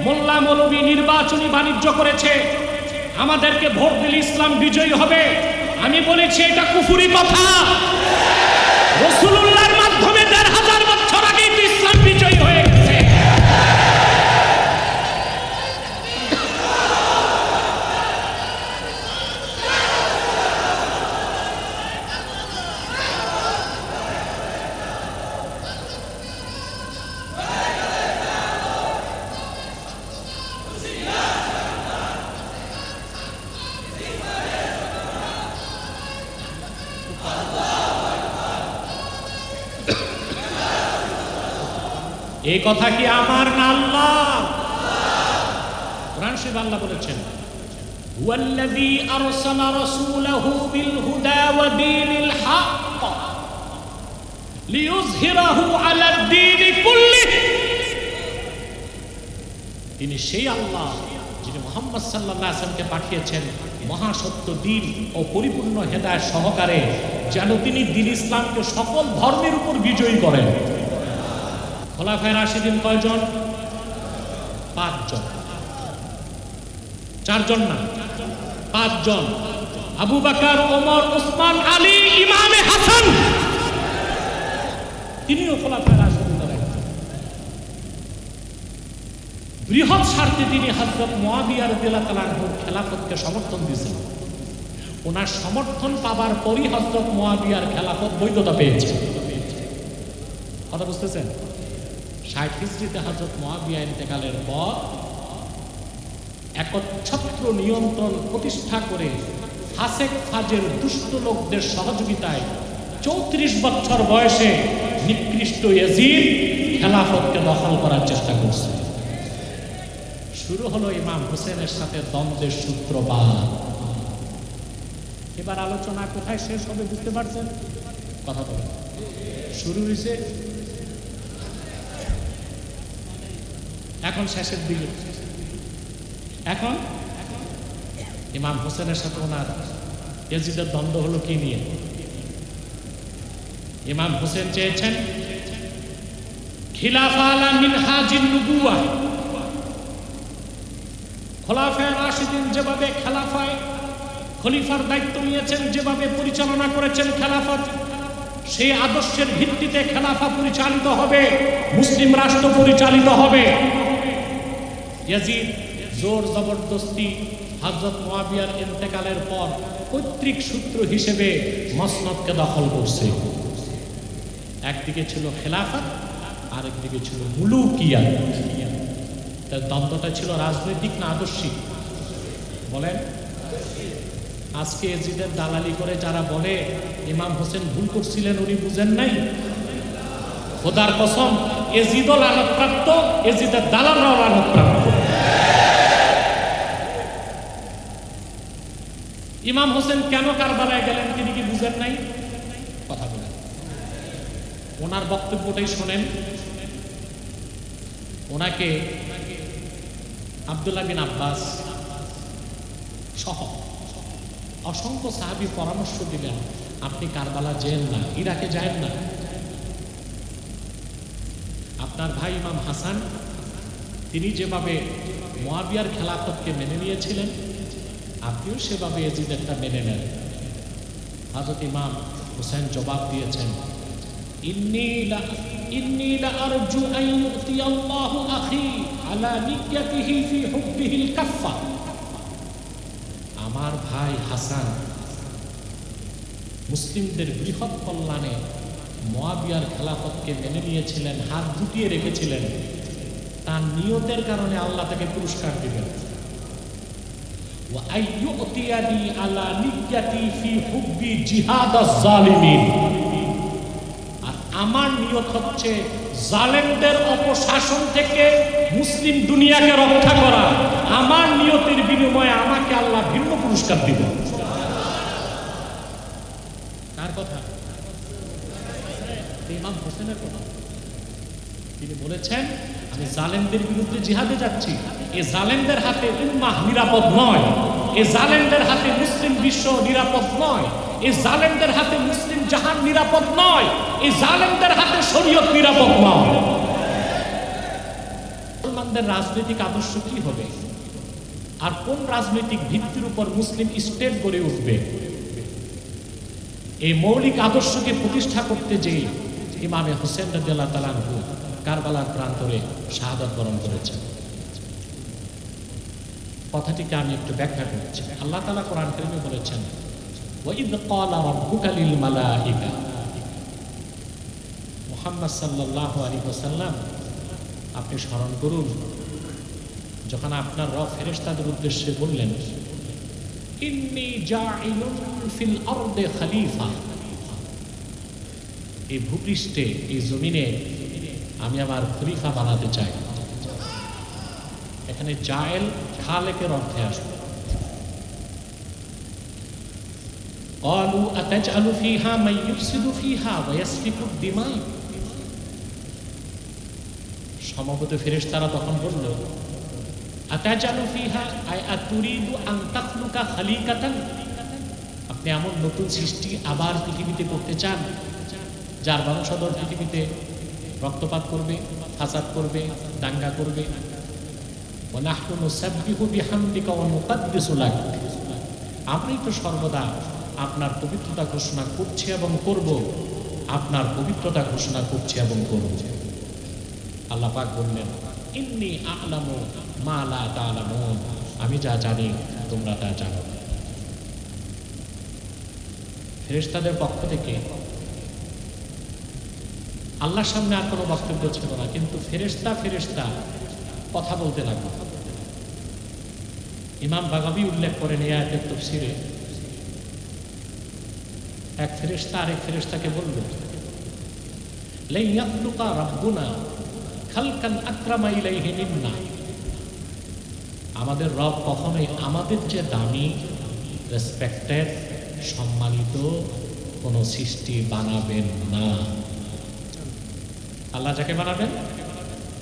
মোল্লা মৌলবী নির্বাচনী বাণিজ্য করেছে, আমাদেরকে ভোট দিলে ইসলাম বিজয়ী হবে। আমি বলেছি এটা কুফরি কথা। রাসূলুল্লাহর মাধ্যমে ১৫০০ বছর আগেই তো ইসলাম বিজয়ী হয়ে গেছে। এই কথা কি আমার না আল্লাহ? কোরআন শরীফে আল্লাহ বলেছেন, হুয়াল্লাযী আরসালা রাসূলাহু বিল হুদা ওয়া দীনিল হক লিইয়ুযহিরাহু আলাদ দীনি কুল্লিহি। তিনি সেই আল্লাহ যিনি মুহাম্মদ সাল্লাল্লাহু আলাইহি ওয়াসাল্লামকে পাঠিয়েছেন মহাসত্য দ্বীন ও পরিপূর্ণ হেদায়েত সহকারে, যেন তিনি দ্বীন ইসলামকে সকল ধর্মের উপর বিজয়ী করেন। খোলাফায়ে রাশিদিন কয়জন? ৫ জন। ৪ জন না, ৫ জন। আবু বকর, ওমর, ওসমান, আলী, ইমামে হাসান, তিনিও খোলাফায়ে রাশিদিনের একজন। বৃহৎ স্বার্থে তিনি হযরত মুয়াবিয়া রাদিয়াল্লাহু তাআলা আনহুর খেলাফতকে সমর্থন দিয়েছেন। ওনার সমর্থন পাবার পরই হযরত মুয়াবিয়ার খেলাফত বৈধতা পেয়েছে। কথা বুঝতেছেন? ৬০ হিজরিতে হযরত মুয়াবিয়া ইন্তেকালের পর একচ্ছত্র নিয়ন্ত্রণ প্রতিষ্ঠা করে ফাসেক ফাজের দুষ্ট লোকদের সহযোগিতায় ৩৪ বছর বয়সে নিকৃষ্ট ইয়াজিদ খেলাফতকে দখল করার চেষ্টা করছে। শুরু হলো ইমাম হোসেনের সাথে দ্বন্দ্বের সূত্রপাত। এবার আলোচনা কোথায় শেষ হবে বুঝতে পারছেন? কথা বলেন। শুরু হয়েছে এখন শেষের দিকে। এখন ইমাম হোসেনের সাথে ওনার ইয়াজিদের দ্বন্দ্ব হলো কি নিয়ে? ইমাম হোসেন চেয়েছেন খিলাফা আলা মিনহাজিন নবুওয়াহ, খোলাফায়ে রাশিদিন যেভাবে খলিফার দায়িত্ব নিয়েছেন, যেভাবে পরিচালনা করেছেন খেলাফত, সেই আদর্শের ভিত্তিতে খেলাফা পরিচালিত হবে, মুসলিম রাষ্ট্র পরিচালিত হবে। ইয়াজিদ জোর জবরদস্তি হযরত মুয়াবিয়ার ইন্তেকালের পর পৈতৃক সূত্র হিসেবে মসনদকে দখল করছে। একদিকে ছিল খেলাফত, আরেকদিকে ছিল মুলুকিয়াত। তার দ্বন্দ্বটা ছিল রাজনৈতিক না আদর্শিক? বলেন। আজকে ইয়াজিদের দালালি করে যারা বলে ইমাম হোসেন ভুল করছিলেন, উনি বুঝেন নাই, খোদার কসম ইয়াজিদও লানতপ্রাপ্ত, ইয়াজিদের দালালরাও লানতপ্রাপ্ত। ইমাম হোসেন কেন কারবালায় গেলেন তিনি কি বুঝেন নাই? কথা বলেন। ওনার বক্তব্যটাই শোনেন। ওনাকে আব্দুল্লাহ বিন আব্বাস সহ অসংখ্য সাহাবী পরামর্শ দিলেন, আপনি কারবালা যেন না, ইরাকে যায়েন না। আপনার ভাই ইমাম হাসান তিনি যেভাবে মুয়াবিয়ার খেলাফতকে মেনে নিয়েছিলেন, আপনিও সেভাবে ইয়াজিদেরটা মেনে নেন। হযরত ইমাম হোসেন জবাব দিয়েছেন, ইন্নী লা আরজু আন ইউতিয়াল্লাহু আখি আলা নিয়্যাতিহি ফি হুব্বিহিল কাফফা। আমার ভাই হাসান মুসলিমদের বৃহৎ কল্যাণে মুয়াবিয়ার খেলাফতকে মেনে নিয়েছিলেন, হাত গুটিয়ে রেখেছিলেন, তার নিয়তের কারণে আল্লাহ তাকে পুরস্কার দিবেন। ওয়া আইয়ুতিয়ানি আলা নিয়্যাতি ফি হুব্বি জিহাদাজ জালিমিন। আর আমার নিয়ত হচ্ছে জালেমদের অপশাসন থেকে মুসলিম দুনিয়াকে রক্ষা করা। আমার নিয়তের বিনিময়ে আমাকে আল্লাহ ভিন্ন পুরস্কার দিবেন। কার কথা? ইমাম হোসেনের কথা। তিনি বলেছেন, আমি জালেমদের বিরুদ্ধে জিহাদে যাচ্ছি। এই জালেমদের হাতে উম্মাহ নিরাপদ নয়, এই জালেমদের হাতে মুসলিম বিশ্ব নিরাপদ নয়, এই জালেমদের হাতে মুসলিম জাহান নিরাপদ নয়, এই জালেমদের হাতে শরীয়ত নিরাপদ নয়। মুসলমানদের রাজনৈতিক আদর্শ কি হবে, আর কোন রাজনৈতিক ভিত্তির উপর মুসলিম স্টেট গড়ে উঠবে, এই মৌলিক আদর্শকে প্রতিষ্ঠা করতে যে ইমামে হোসেন রাদিয়াল্লাহু তাআলা আনহু কারবালার প্রান্তরে শাহাদাত বরণ করেছেন। কথাটিকে আমি একটু ব্যাখ্যা করছি। আল্লাহ তাআলা কোরআন কারীমে বলেছেন, ওয়াইদ ক্বালা রাব্বুকা লিল মালাইকা, মুহাম্মদ সাল্লাল্লাহু আলাইহি ওয়াসাল্লাম আপনি স্মরণ করুন যখন আপনার রব ফেরেশতাদের উদ্দেশ্যে বললেন, ইন্নী জাইলুন ফিল আরদি খলিফা, এই ভূপৃষ্ঠে এই জমিনে আমি আমার খলিফা বানাতে চাই। এখানে জায়েল খালেকের অর্থে আসবে। ক্বালু আতাজআলু ফিহা মান ইউফসিদু ফিহা ওয়া ইয়াসফিকু দিমা, সমবেত ফেরেশতারা তখন বলল, আতাজআলু ফিহা আই আতুরিদু আন তাখলুকা খালিকাতান, আপনি এমন নতুন সৃষ্টি আবার পৃথিবীতে করতে চান যার বংশধর পৃথিবীতে রক্তপাত করবে, ফাসাদ করবে, দাঙ্গা করবে। ওয়া নাহনু নুসাব্বিহু বিহামদিকা ওয়া নুকাদ্দিসু লাক, আমি তো সর্বদা আপনার পবিত্রতা ঘোষণা করছি এবং করব, আপনার পবিত্রতা ঘোষণা করছি এবং করব। আল্লাহ পাক বললেন, ইন্নী আ'লামু মা লা তা'লামুন, আমি যা জানি তোমরা তা জানো। ফেরেশতাদের পক্ষ থেকে আল্লাহর সামনে আর কোনো বক্তব্য ছিল না, কিন্তু ফেরেশতা কথা বলতে লাগলো। ইমাম বাগাবী উল্লেখ করেন এই আয়াতের তাফসীরে, এক ফেরেশতা আরেক ফেরেশতাকে বলল, লা ইয়াখলুকা রাব্বুনা খালকান আকরামা ইলাইহি মিন্না, আমাদের রব কখনোই আমাদের যে দামি, রেসপেক্টেড, সম্মানিত কোনো সৃষ্টি বানাবেন না। আল্লাহ যাকে বানাবেন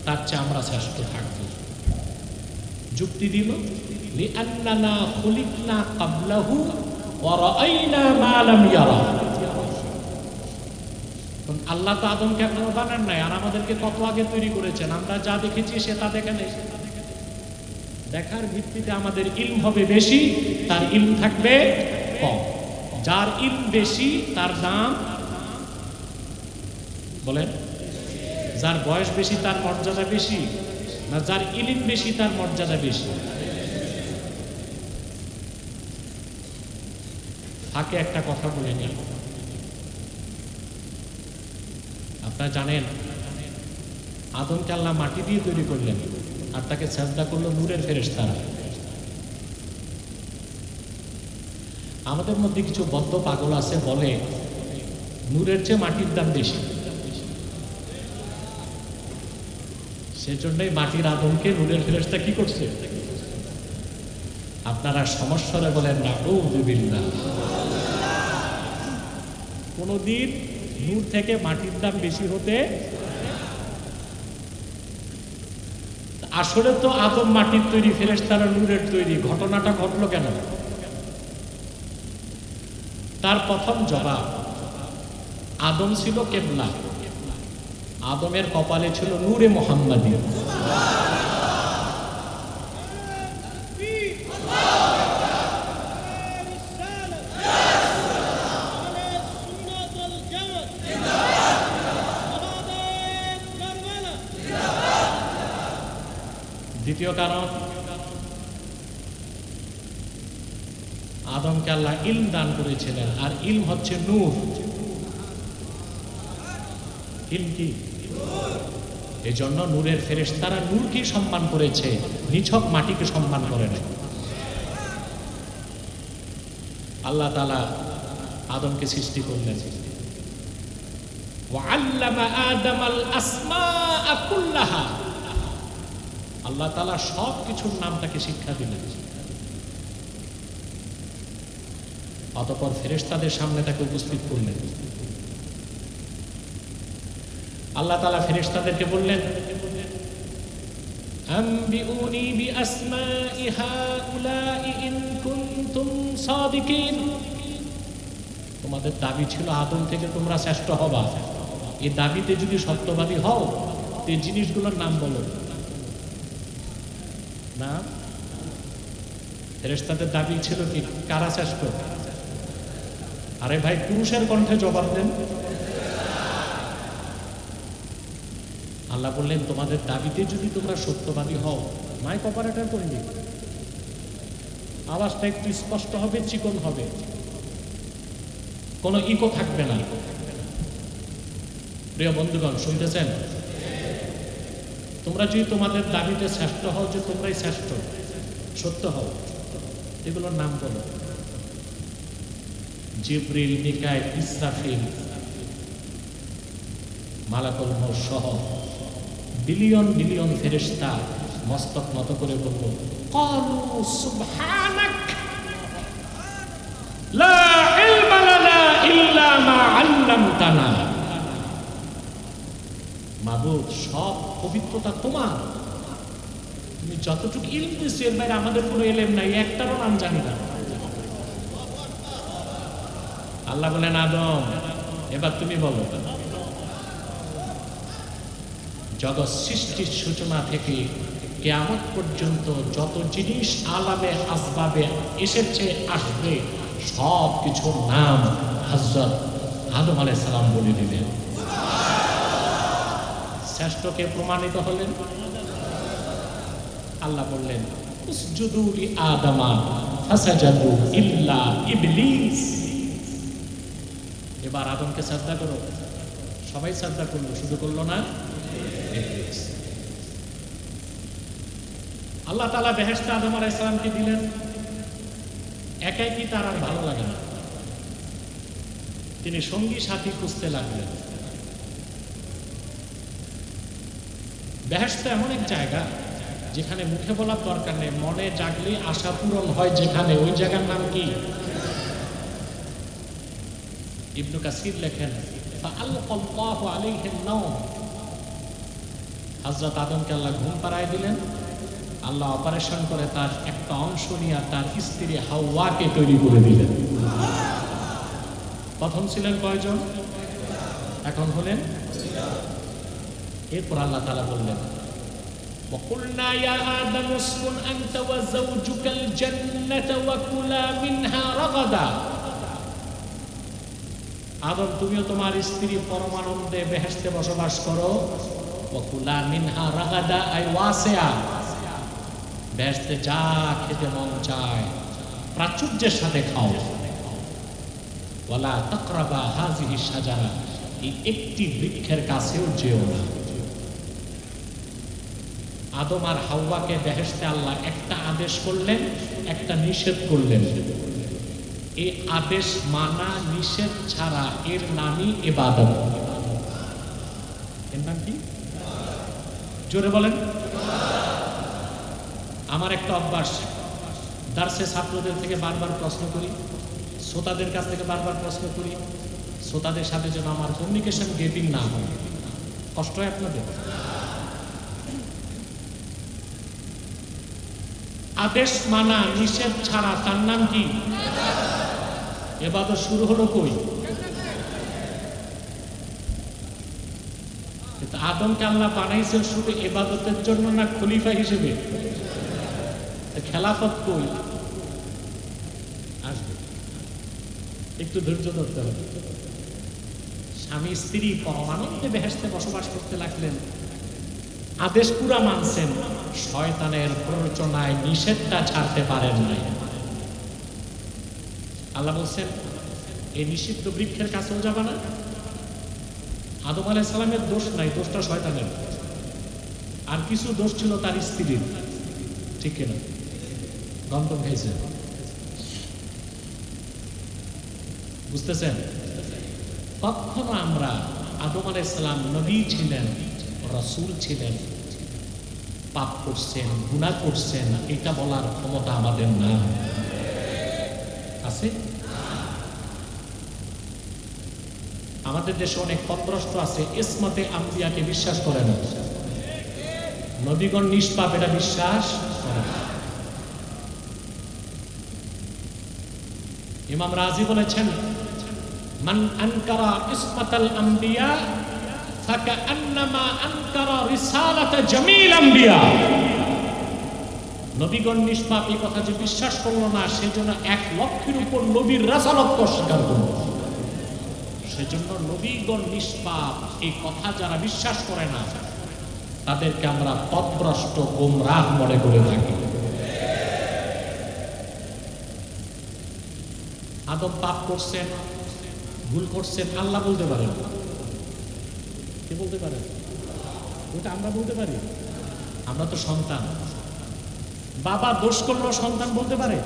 তার চেয়ে আমরা শ্রেষ্ঠ থাকব। যুক্তি দিল, লিআন্নানা খুলিকনা ক্বাবলাহু ওয়া রাআইনা মা লাম ইয়ারা, আল্লাহ তো আদমকে এখনো বানান নাই, আর আমাদেরকে কত আগে তৈরি করেছেন, আমরা যা দেখেছি সে তা দেখে নেই। দেখার ভিত্তিতে আমাদের ইলম হবে বেশি, তার ইলম থাকবে কম। যার ইলম বেশি তার দাম, বলেন, যার বয়স বেশি তার মর্যাদা বেশি, না যার ইলম বেশি তার মর্যাদা বেশি? ফাঁকে একটা কথা বলে নিই, আপনারা জানেন আদমকে আল্লাহ মাটি দিয়ে তৈরি করলেন, আর তাকে সাজদা করলো নূরের ফেরেশতারা। আমাদের মধ্যে কিছু বদ্ধ পাগল আছে, বলে নূরের চেয়ে মাটির দাম বেশি, সেজন্যই মাটির আদমকে নূরের ফেরেশতা কি করছে? আপনারা সমস্যারে বলেন নাউযুবিল্লাহ। কোনদিন নূর থেকে মাটির দাম বেশি হতে, আসলে তো আদম মাটির তৈরি, ফেরেশতারা নূরের তৈরি। ঘটনাটা ঘটলো কেন? তার প্রথম জবাব, আদম ছিল কেবলা, আদমের কপালে ছিল নূরে মুহাম্মাদি। দ্বিতীয় কারণ, আদমকে আল্লাহ ইলম দান করেছিলেন, আর ইলম হচ্ছে নূর। ইলম কি? এই জন্য নূরের ফেরেশতারা নূরকে সম্মান করেছে, নিছক মাটিকে সম্মান করে নাই। আল্লাহ তাআলা আদমকে সৃষ্টি করলেন, ওয়া আল্লামা আদামাল আসমাআ কুল্লাহা, আল্লাহ তাআলা সব কিছুর নাম তাকে শিক্ষা দিলেন। অতঃপর ফেরেশতাদের সামনে তাকে উপস্থিত করলেন। আল্লাহ তাআলা ফেরেশতাদেরকে বললেন, আম্বিউনি বিআসমাই হাউলাই ইন কুনতুম সাদিকিন, তোমাদের দাবি ছিল আদম থেকে তোমরা শ্রেষ্ঠ হবা, এই দাবিতে যদি সত্যবাদী হও এই জিনিসগুলোর নাম বলো। না, ফেরেশতাদের দাবি ছিল কি কারা শ্রেষ্ঠ? আরে ভাই, পুরুষের কণ্ঠে জবাব দেন। আল্লাহ বললেন তোমাদের দাবিতে যদি তোমরা সত্যবাদী হও, মাইক অপারেটর করে নিন, আওয়াজটা একটু স্পষ্ট হবে, চিকন হবে, কোনো ইকো থাকবে না। প্রিয় বন্ধুগণ, শুনতেছেন? তোমরা যদি তোমাদের দাবিতে শ্রেষ্ঠ হও, যে তোমরাই শ্রেষ্ঠ, সত্য হও, এগুলোর নাম বলো। জিবরিল, মিকাইল, ইসরাফিল, মালাকুল মউত সহ বিলিয়ন বিলিয়ন ফেরেশতা মস্তক নত করে বলল, ক্বালু সুবহানাক লা ইলমা লানা ইল্লা মা আল্লামতানা। মাবুদ, সব পবিত্রতা তোমার, তুমি যতটুকু ইলম দিয়েছো এর বাইরে আমাদের কোনো ইলম নাই, একটারও নাম জানি না। আল্লাহ বলেন, আদম এবার তুমি বলো। জগৎ সৃষ্টির সূচনা থেকে কিয়ামত পর্যন্ত যত জিনিস আলামে আসবাবে এসেছে, আসবে, সব কিছুর নাম হযরত আদম আলাইহিস সালাম বলে দিলেন। শ্রেষ্ঠকে প্রমাণিত হলেন। আল্লাহ বললেন, উসজুদু লি আদামা ফাসাজাদু ইল্লা ইবলিস। এবার আদমকে সাজদা করো। সবাই সাজদা করলো, শুধু করলো না ইবলিস। আল্লাহ তাআলা বেহেশতে আদম আলাইহিস সালামকে দিলেন। একাই কি তার আর ভালো লাগে না, তিনি সঙ্গী সাথী খুঁজতে লাগলেন। বেহেশত এমন এক জায়গা যেখানে মুখে বলার দরকার নেই, মনে জাগলে আশা পূরণ হয় যেখানে, ওই জায়গার নাম কি? ইবনে কাসির লেখেন, ফাআলকাল্লাহু আলাইহিন নাওম। হযরত আদমকে আল্লাহ ঘুম পাড়ায় দিলেন। আল্লাহ অপারেশন করে তার একটা অংশ নিয়ে তার স্ত্রী হাওয়াকে তৈরি করে দিলেন। প্রথম ছিলেন কয়জন? এখন হলেন। এরপর আল্লাহ তাআলা বললেন, وَقُلْنَا يَا آدَمُ اسْكُنْ أَنْتَ وَزَوْجُكَ الْجَنَّةَ وَكُلَا مِنْهَا رَغَدًا। আদম, তুমিও তোমার স্ত্রী পরমানন্দে বেহেশতে বসবাস করো। وَكُلَا مِنْهَا رَغَدًا أي واسعا। বেহেশতে যা খেতে মন চায় প্রাচুর্যের সাথে খাও। ওয়ালা তাকরাবা হাযিহি শাজারা, এই একটি বৃক্ষের কাছেও যেও না। আদম আর হাওয়াকে বেহেশতে আল্লাহ একটা আদেশ করলেন, একটা নিষেধ করলেন। এই আদেশ মানা, নিষেধ ছাড়া এর নামই ইবাদত। এর নাম কি? জোরে বলেন। আমার একটা অভ্যাস, দার্সে ছাত্রদের থেকে বারবার প্রশ্ন করি, শ্রোতাদের কাছ থেকে বারবার প্রশ্ন করি, শ্রোতাদের সাথে যেন আমার কমিউনিকেশন গেপিং না হয়। কষ্ট হয় আপনাদের? আদেশ মানা, নিষেধ ছাড়া, তার নাম কি? ইবাদত শুরু হলো কই? আদমকে আল্লাহ বানাইছেন শুধু ইবাদতের জন্য না খলিফা হিসেবে? খেলাফত কই আসবে? একটু ধৈর্য ধরতে হবে। স্বামী স্ত্রী পরমানন্দে বেহেশতে বসবাস করতে লাগলেন, আদেশ পুরা মানছেন, শয়তানের প্ররোচনায় নিষেধটা ছাড়তে পারেন নাই। আল্লাহ বলছেন, এই নিষিদ্ধ বৃক্ষের কাছেও যাবে না। আদম আলাইহিস সালামের দোষ নাই, দোষটা শয়তানের। আর কিছু দোষ ছিল তার স্ত্রীর, ঠিক কিনা? গন্ধম খাইছে, বুঝতেছেন? কখনো আমরা আদম আলাইহিস সালাম নবী ছিলেন, রাসূল ছিলেন, পাপ করছেন, গুনাহ করছেন, এটা বলার ক্ষমতা আমাদের না। আছে? আমাদের দেশে অনেক পথভ্রষ্ট আছে, ইসমতে আম্বিয়াকে বিশ্বাস করে না, নবীগণ নিষ্পাপ এটা বিশ্বাস করে না। ইমাম রাজি বলেছেন, মান আনকারা ইসমাতাল আম্বিয়া ফাকান্নামা আনকারা রিসালাতা জামিল আম্বিয়া। নবীগণ নিষ্পাপ এই কথা যে বিশ্বাস করলো না, সেজন্য 1 লক্ষের উপর নবীর রাসালত অস্বীকার করল। সেজন্য নবীগণ নিষ্পাপ এই কথা যারা বিশ্বাস করে না, তাদেরকে আমরা পথভ্রষ্ট গোমরাহ মনে করে থাকি। আদম পাপ করছেন, ভুল করছেন, আল্লাহ বলতে পারেন। কে বলতে পারেন? ওটা আমরা বলতে পারি? আমরা তো সন্তান। বাবা দোষ করলো সন্তান বলতে পারে?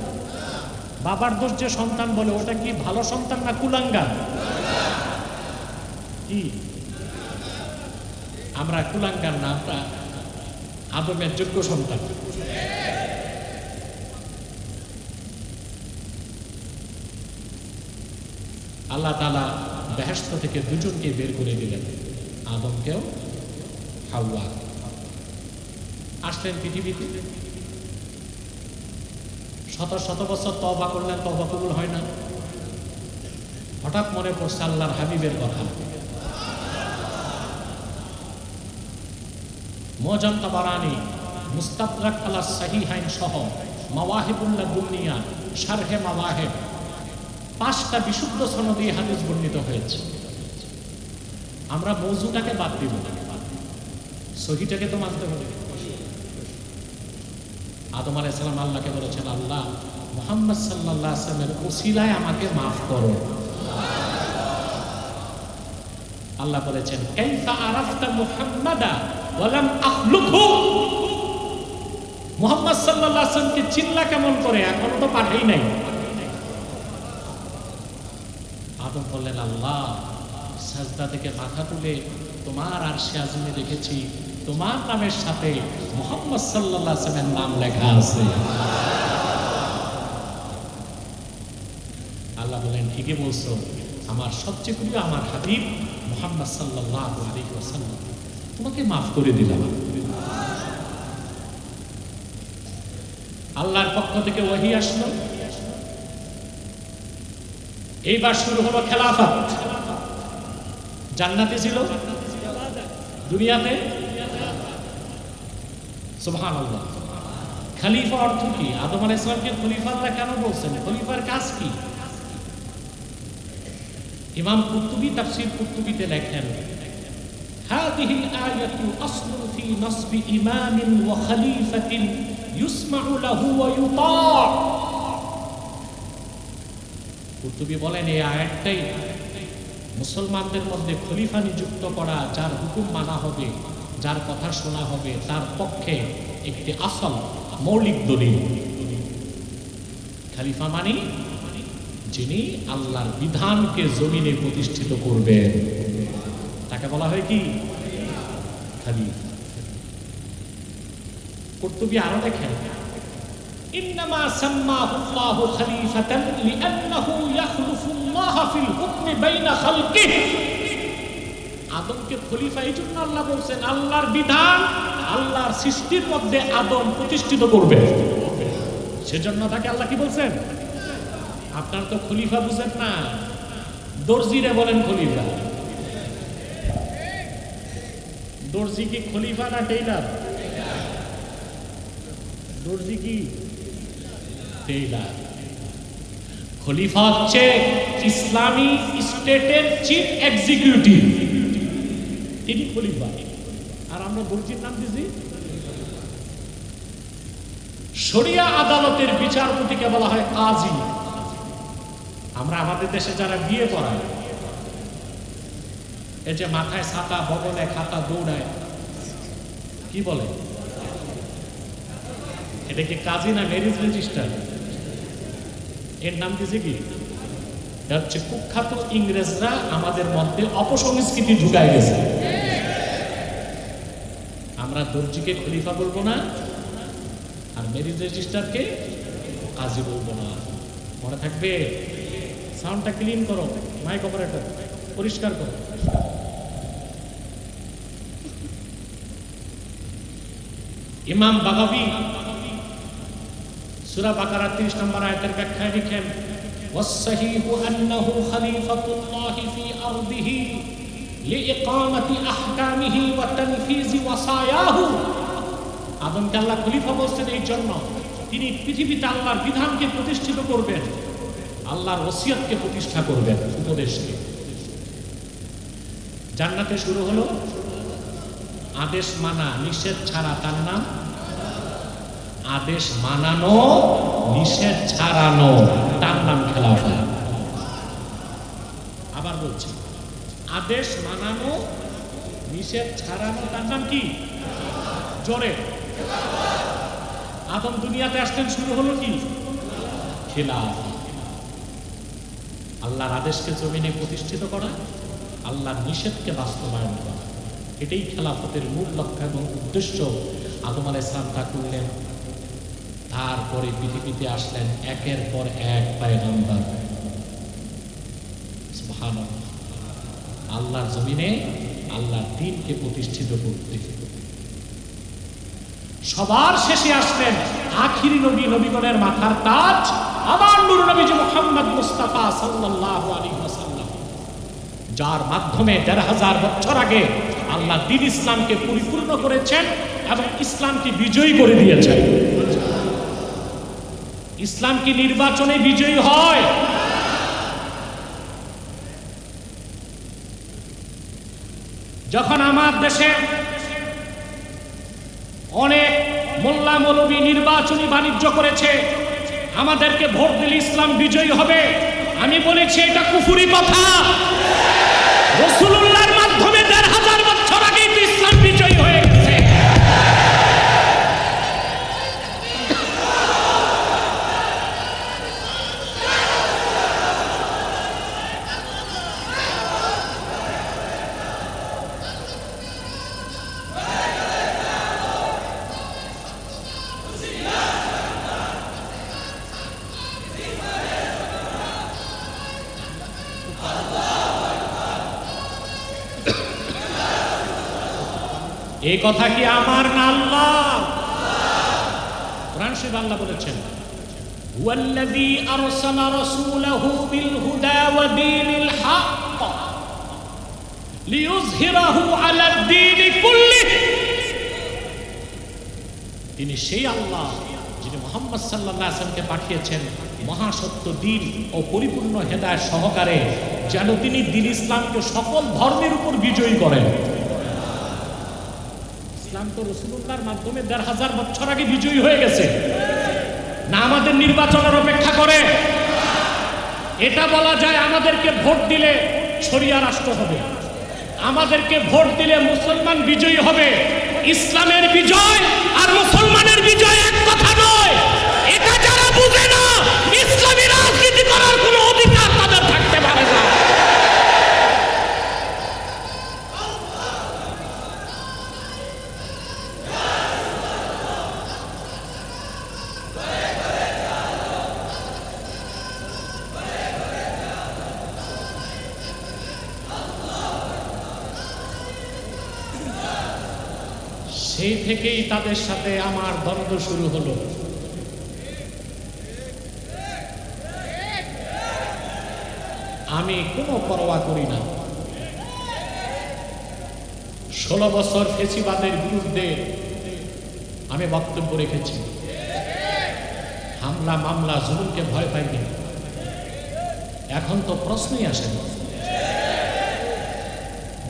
বাবার দোষ যে সন্তান বলে, ওটা কি ভালো সন্তান না কুলাঙ্গার? কি আমরা কুলাঙ্গার না, আমরা আদমের যোগ্য সন্তান। আল্লাহ তাআলা বেহেশত থেকে দুজনকে বের করে দিলেন, আদমকেও হাওয়া। আসলেন পৃথিবীতে, শত শত বছর তওবা করলেন, তওবা কবুল হয় না। হঠাৎ মনে পড়ছে আল্লাহর হাবিবের কথা। মুআজাম তাবারানী, মুস্তাদরাক আলা সাহিহাইন সহ মাওয়াহিবুল্লাহ দুনিয়া, শারহে মাওয়াহিব, 5টা বিশুদ্ধ সনদে হাদিস বর্ণিত হয়েছে। আমরা মওজুটাকে বাদ দিব, সহিটাকে তো মানতে হবে। আদম আলাইহিস সালাম আল্লাহকে বলেছেন, আল্লাহ মুহাম্মদ সাল্লাল্লাহু আলাইহি ওয়াসাল্লামের ওসিলায় আমাকে maaf করো। আল্লাহ বলেছেন, কাইফা আরাফতা মুহাম্মাদা ওয়া লাম আখলুকহু। মুহাম্মদ সাল্লাল্লাহু আলাইহি ওয়াসাল্লামকে চিনলা কেমন করে, এখনো তো পাঠাই নাই। আদম বললেন, আল্লাহ সাজদা থেকে মাথা তুলে তোমার আরশে আজিমে দেখেছি তোমার নামের সাথে মুহাম্মদ সাল্লাল্লাহু আলাইহি ওয়াসাল্লামের নাম লেখা আছে। আল্লাহ বলেন, ঠিকই বলছো, আমার সবচেয়ে প্রিয় আমার হাবিব মুহাম্মদ সাল্লাল্লাহু আলাইহি ওয়াসাল্লাম, তোমাকে মাফ করে দিলাম। আল্লাহর পক্ষ থেকে ওহী আসলো। এইবার শুরু হলো খেলাফত। জান্নাতে ছিল, দুনিয়াতে সুবহানাল্লাহ। খলিফা অর্থ কি? আদম আলাইহিস সালামকে খলিফা আল্লাহ কেন বলছেন? খলিফার কাজ কি? ইমাম কুরতুবী তাফসীর কুরতুবীতে লেখেন, হাদিহিল আয়াতু আসলুন ফি নাসবি ইমামিন ওয়া খলিফাতিন ইউসমাউ লাহু ওয়া ইউতা। কুরতুবী বলেন, এই আয়াতটাই মুসলমানদের মধ্যে খলিফা নিযুক্ত করা, যার হুকুম মানা হবে, যার কথা শোনা হবে, তার পক্ষে একটি আসল মৌলিক দলিল। খলিফা মানে যিনি আল্লাহর বিধানকে জমিনে প্রতিষ্ঠিত করবেন, তাকে বলা হয় কি? খলিফা। কুরতুবী আরো লেখেন, ইন্নামা সাম্মাহুল্লাহু খলিফাতান লিআন্নাহু ইয়াখলুফুল্লাহ ফিল হুকমি বাইনা খালকিহি। আদমকে খলিফা এই জন্য আল্লাহ বলছেন, আল্লাহর বিধান আল্লাহর সৃষ্টির মধ্যে আদম প্রতিষ্ঠিত করবে। সেজন্য তাকে আল্লাহ কি বলছেন? আপনার তো খলিফা বুঝেন না, দর্জিরে বলেন খলিফা। দর্জি কি খলিফা না টেইলার? দর্জি কি টেইলার। খলিফা হচ্ছে ইসলামী স্টেটের চিফ এক্সিকিউটিভ, তিনি খলিফা। আর আমরা দর্জির নাম দিছি। শরিয়া আদালতের বিচারপতিকে বলা হয় কাজী। আমরা আমাদের দেশে যারা বিয়ে পড়ায়, এই যে মাথায় ছাতা, বগলে খাতা, দৌড়ায়, কি বলে? এটা কি কাজী না ম্যারেজ রেজিস্টার? এর নাম দিছে কি? এটা হচ্ছে কুখ্যাত ইংরেজরা আমাদের মধ্যে অপসংস্কৃতি ঢুকায় গেছে। আমরা দর্জিকে খলিফা বলবো না, আর ম্যারেজ রেজিস্টারকে কাজী বলবো না। মনে থাকবে। সাউন্ডটা ক্লিন করো, মাইক অপারেটর পরিষ্কার করো। ইমাম বাগাবী সূরা বাকারা 30 নম্বর আয়াতের ব্যাখ্যায় লিখেন, ওয়াসসাহিহু আন্নাহু খলিফাতুল্লাহি ফি আরদিহি লিইকামাতি আহকামিহি ওয়া তানফিজি ওয়াসায়াহু। আদমকে আল্লাহ খলিফা বলছেন এই জন্য তিনি পৃথিবীতে আল্লাহর বিধানকে প্রতিষ্ঠিত করবেন, আল্লাহর ওসিয়তকে প্রতিষ্ঠা করবেন, উপদেশকে। জান্নাতে শুরু হলো আদেশ মানা নিষেধ ছাড়া, তার নাম আদেশ মানানো নিষেধ ছাড়ানো, তার নাম খেলাফত। আবার বলছি, আদেশ মানানো নিষেধ ছাড়ানো, তার নাম কি? জোরে। আদম দুনিয়াতে আসতেন, শুরু হলো কি? খেলাফত। আল্লাহর আদেশকে জমিনে প্রতিষ্ঠিত করা, আল্লাহর নিষেধকে বাস্তবায়ন করা, এটাই খেলাফতের মূল লক্ষ্য এবং উদ্দেশ্য। আদম আলাইহিস সালাম তা করলেন। তারপরে পৃথিবীতে আসলেন একের পর এক পয়গম্বর। সুবহানাল্লাহ। আল্লাহর জমিনে আল্লাহর দ্বীনকে প্রতিষ্ঠিত করতে। সবার শেষে আসলেন আখিরি নবী, নবীগণের মাথার তাজ আমার নূর নবীজি মুহাম্মদ মুস্তাফা সাল্লাল্লাহু আলাইহি ওয়াসাল্লাম, যার মাধ্যমে ১৫০০ বছর আগে আল্লাহ দ্বীন ইসলামকে পরিপূর্ণ করেছেন এবং ইসলামকে বিজয়ী করে দিয়েছেন। ইসলাম কি নির্বাচনে বিজয়ী হয়? যখন আমার দেশে অনেক মোল্লা মৌলবী নির্বাচনী বাণিজ্য করেছে, আমাদেরকে ভোট দিলে ইসলাম বিজয়ী হবে, আমি বলেছি এটা কুফরি কথা। রাসূলুল্লাহর মাধ্যমে ১৫০০ বছর আগেই তো ইসলাম বিজয়ী হয়ে গেছে। এই কথা কি আমার না আল্লাহ? কোরআন শরীফে আল্লাহ বলেছেন, হুয়াল্লাযী আরসালা রাসূলাহু বিল হুদা ওয়া দীনিল হক লিইয়ুযহিরাহু আলাদ দীনি কুল্লিহি। তিনি সেই আল্লাহ যিনি মুহাম্মদ সাল্লাল্লাহু আলাইহি ওয়াসাল্লামকে পাঠিয়েছেন মহাসত্য দ্বীন ও পরিপূর্ণ হেদায়েত সহকারে, যেন তিনি দ্বীন ইসলামকে সকল ধর্মের উপর বিজয়ী করেন। ইসলাম তো রাসূলুল্লাহর মাধ্যমে ১৫০০ বছর আগে বিজয়ী হয়ে গেছে না, আমাদের নির্বাচনের অপেক্ষা করে? এটা বলা যায় আমাদেরকে ভোট দিলে শরিয়া রাষ্ট্র হবে, আমাদেরকে ভোট দিলে মুসলমান বিজয়ী হবে। ইসলামের বিজয় আর মুসলমানের বিজয় এক কথা নয়। এটা যারা বুঝে না, ইসলামী রাজনীতি করার কোনো অধিকার তাদের থাকতে পারে না। সেই থেকেই তাদের সাথে আমার দ্বন্দ্ব শুরু হলো। আমি কোনো পরোয়া করি না। 16 বছর ফেসিবাদের বিরুদ্ধে আমি বক্তব্য রেখেছি। হামলা মামলা জুলুমকে ভয় পাইনি। এখন তো প্রশ্নই আসে না।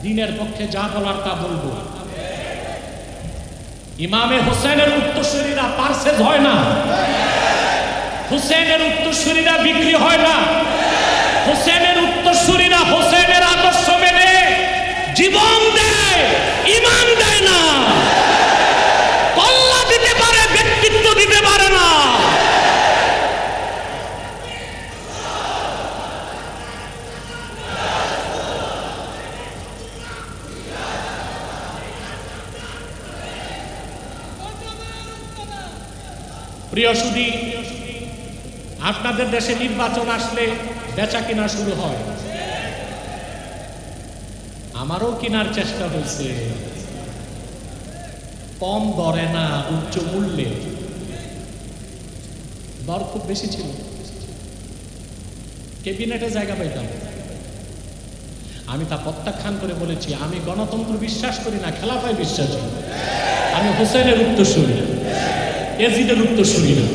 দ্বীনের পক্ষে যা বলার তা বলবো। ইমামে হোসেনের উত্তরসূরিরা পারসেজ হয় না, হোসেনের উত্তরসূরিরা বিক্রি হয় না, হোসেনের উত্তরসূরিরা হোসেনের আদর্শ মেনে জীবন দেয়, ইমান দেয় না। কল্লা দিতে পারে, ব্যক্তিত্ব দিতে পারে না। প্রিয় সুধী, আপনাদের দেশে নির্বাচন আসলে বেচা কিনা শুরু হয়। আমারও কেনার চেষ্টা হয়েছে, কম দরে না, উচ্চ মূল্যে। দর খুব বেশি ছিল, ক্যাবিনেটে জায়গা পাইতাম। আমি তা প্রত্যাখ্যান করে বলেছি, আমি গণতন্ত্র বিশ্বাস করি না, খেলাফায় বিশ্বাসী। আমি হোসেনের উত্তর শুনি না, এজিদের উত্তর শুনি না।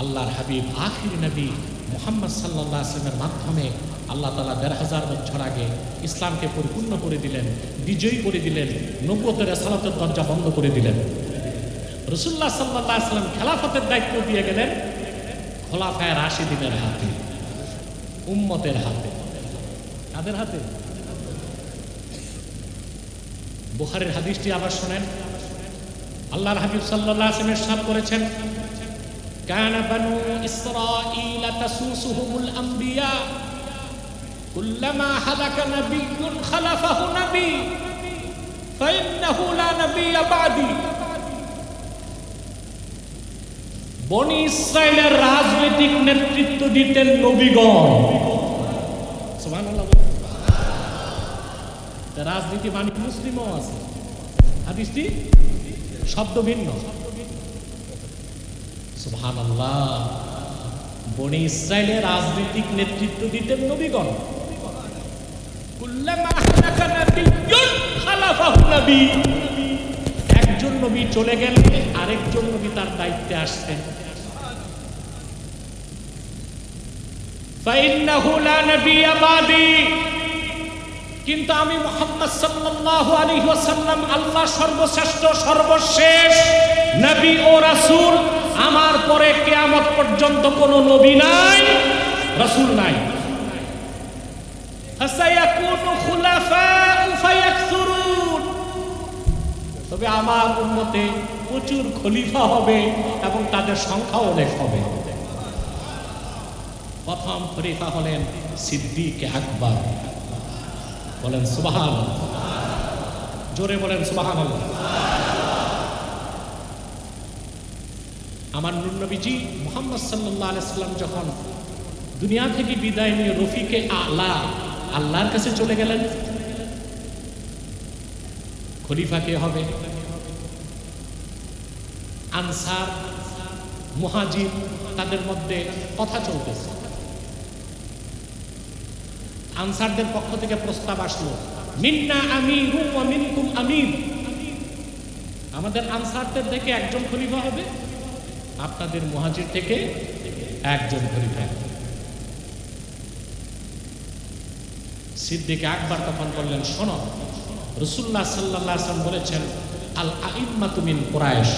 আল্লাহর হাবিব আখির নবী মুহাম্মদ সাল্লাল্লাহু আলাইহি ওয়াসাল্লামের মাধ্যমে আল্লাহ তাআলা ১৫০০ বছর আগে ইসলামকে পরিপূর্ণ করে দিলেন, বিজয়ী করে দিলেন, নবুয়তের রিসালাতের দরজা বন্ধ করে দিলেন। রাসূলুল্লাহ সাল্লাল্লাহু আলাইহি ওয়াসাল্লাম খেলাফতের দায়িত্ব দিয়ে গেলেন খোলাফায়ে রাশিদিনের হাতে, উম্মতের হাতে। কাদের হাতে? বুখারীর হাদিসটি আবার শুনেন। আল্লাহর হাবিব সাল্লাল্লাহু আলাইহি ওয়াসাল্লাম ইরশাদ করেছেন, কানা বানু ইসরাঈল তাসুসুহুমুল আম্বিয়া কুল্লামা হালাকা নাবিয়্যুন খালাফাহু নবী ফাইন্নাহু লা নাবিয়্যা বা'দি। বনি ইসরাইলের রাজনৈতিক নেতৃত্ব দিতেন নবীগণ। সুবহানাল্লাহ। রাজনীতি মানে মুসলিমও আছে, হাদিসটি শব্দ ভিন্ন। সুবহানাল্লাহ। বনি ইসরাইলের রাজনৈতিক নেতৃত্ব দিতেন নবীগণ। কুল্লামা হালাকা নাবিয়্যুন খালাফাহু নবী। একজন নবী চলে গেলে আরেকজন নবী তার দায়িত্বে আসতেন। ফাইন্নাহু লা নাবিয়্যা বা'দি। কিন্তু আমি মুহাম্মদ সাল্লাল্লাহু আলাইহি ওয়াসাল্লাম আল্লাহ সর্বশ্রেষ্ঠ সর্বশেষ নবী ও রাসূল। আমার পরে কিয়ামত পর্যন্ত কোনো নবী নাই, রাসূল নাই। ফাসায়াকুনু খুলাফাউ ফায়াকসুরুন। তবে আমার উম্মতে প্রচুর খলিফা হবে এবং তাদের সংখ্যাও অনেক হবে। প্রথম খলিফা হলেন সিদ্দিক আকবর। বলেন সুবহানাল্লাহ। জোরে বলেন সুবহানাল্লাহ। আমার নূর নবীজি মুহাম্মদ সাল্লাল্লাহু আলাইহি সাল্লাম যখন দুনিয়া থেকে বিদায় নিয়ে রফিকে আলা আল্লাহর কাছে চলে গেলেন, খলিফা কে হবে? আনসার মুহাজির তাদের মধ্যে কথা চলতেছে। আনসারদের পক্ষ থেকে প্রস্তাব আসলো, মিন্না আমিরুম ওয়া মিনকুম আমির। আমাদের আনসারদের থেকে একজন খলিফা হবে, আপনাদের মুহাজির থেকে একজন খলিফা। সিদ্দিক আকবর তখন বললেন, শোনো, রাসূলুল্লাহ সাল্লাল্লাহু আলাইহি ওয়াসাল্লাম বলেছেন আল আইম্মাতু মিন কুরাইশ।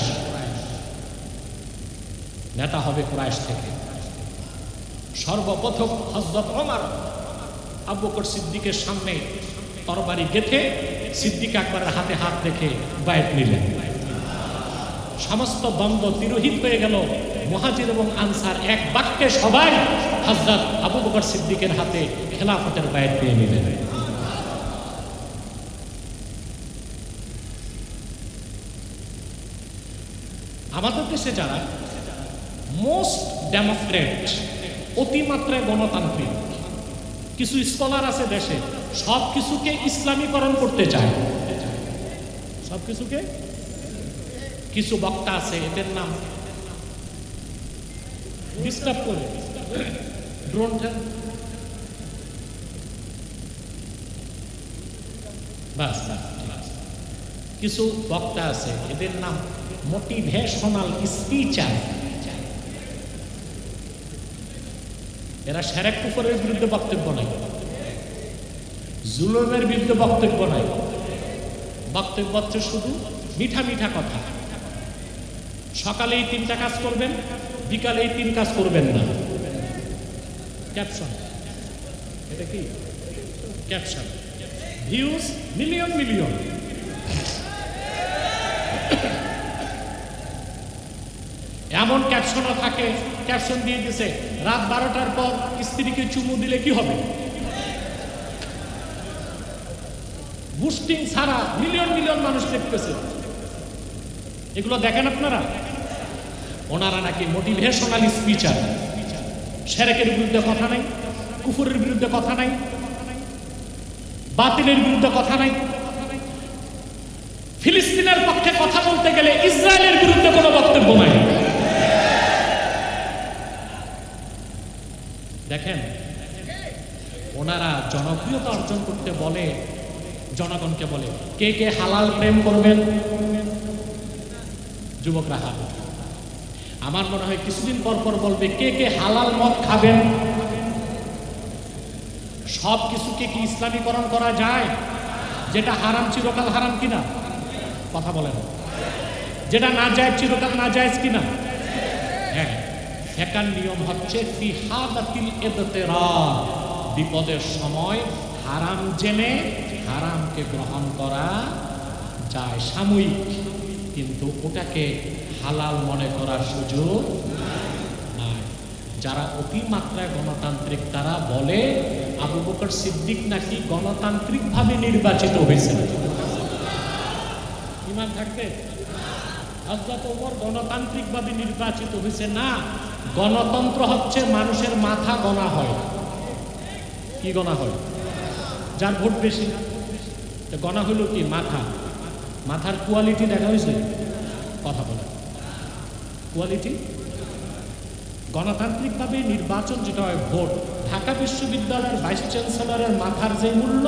নেতা হবে কুরাইশ থেকে। সর্বপ্রথম হযরত ওমর আবু বকর সিদ্দিকের সামনে তরবারি গেঁথে সিদ্দিক আকবরের হাতে হাত রেখে বায়াত নিলেন। সমস্ত দ্বন্দ্ব তিরোহিত হয়ে গেল। মুহাজির এবং আনসার এক বাক্যে সবাই হযরত আবু বকর সিদ্দিকের হাতে খেলাফতের বায়াত দিয়ে নিলেন। আমাদের দেশে যারা মোস্ট ডেমোক্রেট, অতিমাত্রায় গণতান্ত্রিক কিছু স্কলার আছে দেশে, সব কিছুকে ইসলামীকরণ করতে চায়। সব কিছুকে, কিছু বক্তা আছে এদের নাম ডিস্টার্ব করে ড্রোন। বাস, কিছু বক্তা আছে এদের নাম মোটিভেশনাল স্পিচার। এরা শিরক কুফরের বিরুদ্ধে বক্তব্য নাই, জুলুমের বিরুদ্ধে বক্তব্য নাই, বক্তব্য হচ্ছে শুধু মিঠা মিঠা কথা। সকালে এই 3টা কাজ করবেন, বিকালে এই 3 কাজ করবেন না। ক্যাপশন, এটা কি ক্যাপশন? Views million million. এমন ক্যাপশনও থাকে, ক্যাপশন দিয়ে দিছে রাত 12টার পর স্ত্রীকে চুমু দিলে কি হবে। বুস্টিং ছাড়া মিলিয়ন মিলিয়ন মানুষ দেখতেছে। এগুলো দেখেন আপনারা? ওনারা নাকি মোটিভেশনাল স্পিচার। শিরকের বিরুদ্ধে কথা নাই, কুফরের বিরুদ্ধে কথা নাই, বাতিলের বিরুদ্ধে কথা নাই। ফিলিস্তিনের পক্ষে কথা বলতে গেলে ইসরায়েলের বিরুদ্ধে কোনো বক্তব্য নাই। দেখেন, ওনারা জনপ্রিয়তা অর্জন বলে, জনগণকে বলে, কে কে হালাল প্রেম করবেন? যুবকরা হাত। আমার মনে হয় কিছুদিন পর পর বলবে, কে কে হালাল মদ খাবেন? সব কিছুকে কি ইসলামীকরণ করা যায়? যেটা হারাম চিরকাল হারাম কিনা? কথা বলেন। যেটা না যায় চিরকাল না যায় কিনা? হ্যাঁ। ফিকহের নিয়ম হচ্ছে ফি হাদাতিল ইদতিরার, বিপদের সময় হারাম জেনে হারামকে গ্রহণ করা যায় সাময়িক, কিন্তু ওটাকে হালাল মনে করার সুযোগ নাই। যারা অতিমাত্রায় গণতান্ত্রিক তারা বলে আবু বকর সিদ্দিক নাকি গণতান্ত্রিকভাবে নির্বাচিত হয়েছে। ইমান থাকবে? হযরত ওমর গণতান্ত্রিকভাবে নির্বাচিত হয়েছে না। গণতন্ত্র হচ্ছে মানুষের মাথা গণা হয়। কি গণা হয়? যার ভোট বেশি। গণা হলো কি? মাথা। মাথার কোয়ালিটি দেখা হয়েছে? কথা বলে কোয়ালিটি। গণতান্ত্রিকভাবে নির্বাচন যেটা হয় ভোট। ঢাকা বিশ্ববিদ্যালয়ের ভাইস চ্যান্সেলরের মাথার যে মূল্য,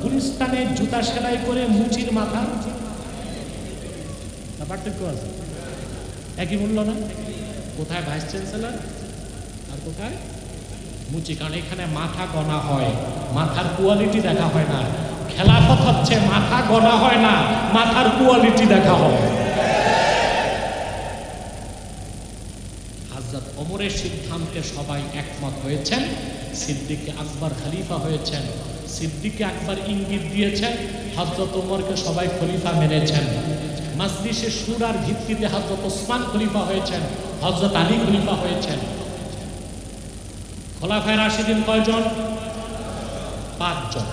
গুলিস্তানে জুতা সেলাই করে মুচির মাথা পার্থক্য আছে? একই মূল্য না? কোথায় ভাইস চ্যান্সেলর আর কোথায় মুচি? কারণ এখানে মাথা গণা হয়, মাথার কোয়ালিটি দেখা হয় না। খেলাফত হচ্ছে মাথা গণা হয় না, মাথার কোয়ালিটি দেখা হয়। হযরত ওমরের সিদ্ধান্তে সবাই একমত হয়েছেন। সিদ্দিক আকবর খলিফা হয়েছেন। সিদ্দিক আকবর ইঙ্গিত দিয়েছেন, হযরত ওমরকে সবাই খলিফা মেনেছেন। মাজলিসে শুরার ভিত্তিতে হযরত ওসমান খলিফা হয়েছেন, হযরত আলী খলিফা হয়েছেন। খোলাফায়ে রাশিদিন কয়জন? 5 জন।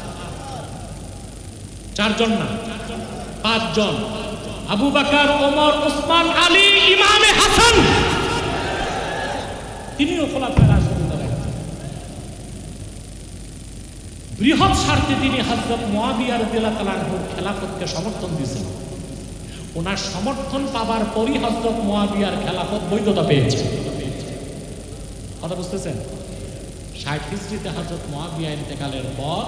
4 জন না, 5 জন। আবু বকর, ওমর, ওসমান, আলী, ইমামে হাসান, তিনিও খোলাফায়ে রাশিদিন। বৃহৎ স্বার্থে তিনি হযরত মুয়াবিয়া রাদিয়াল্লাহু তাআলা আনহুর খেলাফতকে সমর্থন দিয়েছেন। ওনার সমর্থন পাবার পরই হযরত মুয়াবিয়ার খেলাফত বৈধতা পেয়েছে। কথা বুঝতেছেন? 60 হিজরিতে হযরত মুয়াবিয়া ইন্তেকালের পর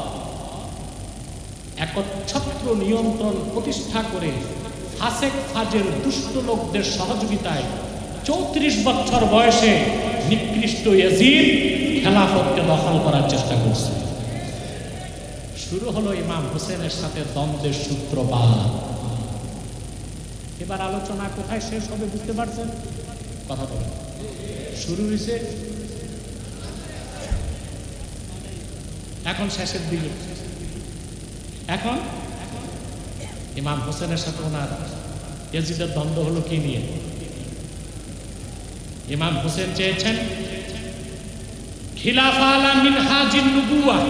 একচ্ছত্র নিয়ন্ত্রণ প্রতিষ্ঠা করে ফাসেক ফাজের দুষ্ট লোকদের সহযোগিতায় 34 বছর বয়সে নিকৃষ্ট ইয়াজিদ খেলাফতকে দখল করার চেষ্টা করছে। শুরু হলো ইমাম হোসেনের সাথে দ্বন্দ্বের সূত্রপাত। এবার আলোচনা কোথায় শেষ হবে বুঝতে পারছেন? কথা বলেন। শুরু হয়েছে এখন শেষের দিকে। এখন ইমাম হোসেনের সাথে ওনার ইয়াজিদের দ্বন্দ্ব হলো কি নিয়ে? ইমাম হোসেন চেয়েছেন খিলাফা আলা মিনহাজিন নবুওয়াহ,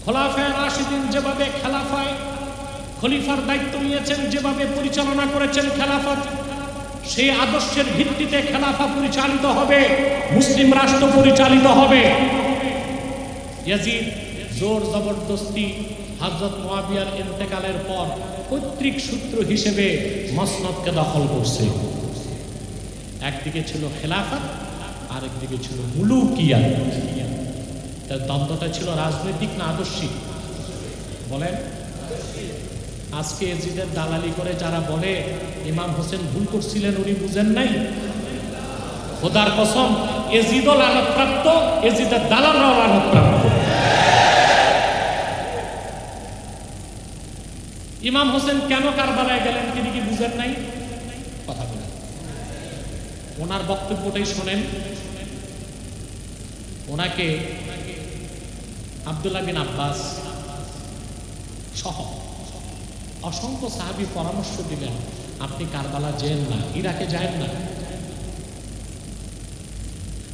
খোলাফায়ে রাশিদিন যেভাবে খেলাফায় খলিফার দায়িত্ব নিয়েছেন, যেভাবে পরিচালনা করেছেন খেলাফত, সেই আদর্শের ভিত্তিতে খেলাফা পরিচালিত হবে, মুসলিম রাষ্ট্র পরিচালিত হবে। ইয়াজিদ জোর জবরদস্তি হযরত মুয়াবিয়ার ইন্তেকালের পর পৈতৃক সূত্র হিসেবে মসনদকে দখল করছে। একদিকে ছিল খেলাফত, আরেকদিকে ছিল মুলুকিয়াত। তার দ্বন্দ্বটা ছিল রাজনৈতিক না আদর্শিক? বলেন। আজকে ইয়াজিদের দালালি করে যারা বলে ইমাম হোসেন ভুল করছিলেন, উনি বুঝেন নাই, খোদার কসম ইয়াজিদও লানতপ্রাপ্ত, ইয়াজিদের দালালরাও লানতপ্রাপ্ত। ইমাম হোসেন কেন কারবালায় গেলেন তিনি কি বুঝেন নাই? কথা বলেন। ওনার বক্তব্যটাই শোনেন। ওনাকে আব্দুল্লাহ বিন আব্বাস সহ অসংখ্য সাহাবী পরামর্শ দিলেন, আপনি কারবালা যেন না, ইরাকে যান না।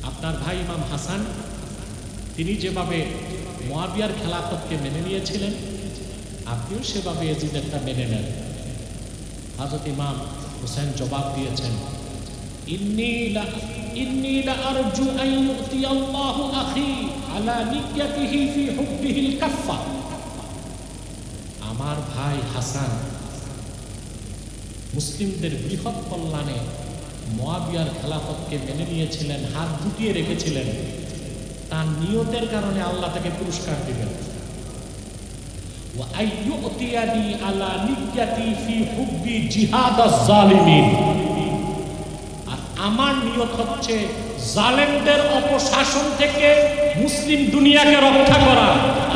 আপনার ভাই ইমাম হাসান তিনি যেভাবে মুয়াবিয়ার খেলাফতকে মেনে নিয়েছিলেন, আপনিও সেভাবে ইয়াজিদেরটা মেনে নেন। হযরত ইমাম হোসেন জবাব দিয়েছেন, ইন্নী লা আরজু আন ইউতিয়াল্লাহু আখি আলা নিয়্যাতিহি ফি হুব্বিহিল কাফফা। আমার ভাই হাসান মুসলিমদের বৃহৎ কল্যাণে মুয়াবিয়ার খেলাফতকে মেনে নিয়েছিলেন, হাত গুটিয়ে রেখেছিলেন। তার নিয়তের কারণে আল্লাহ তাকে পুরস্কার দিবেন। ওয়া আইয়ুতিয়ানি আলা নিয়্যাতি ফি হুব্বি জিহাদাজ জালিমিন, আর আমার নিয়ত হচ্ছে জালেমদের অপশাসন থেকে মুসলিম দুনিয়াকে রক্ষা করা।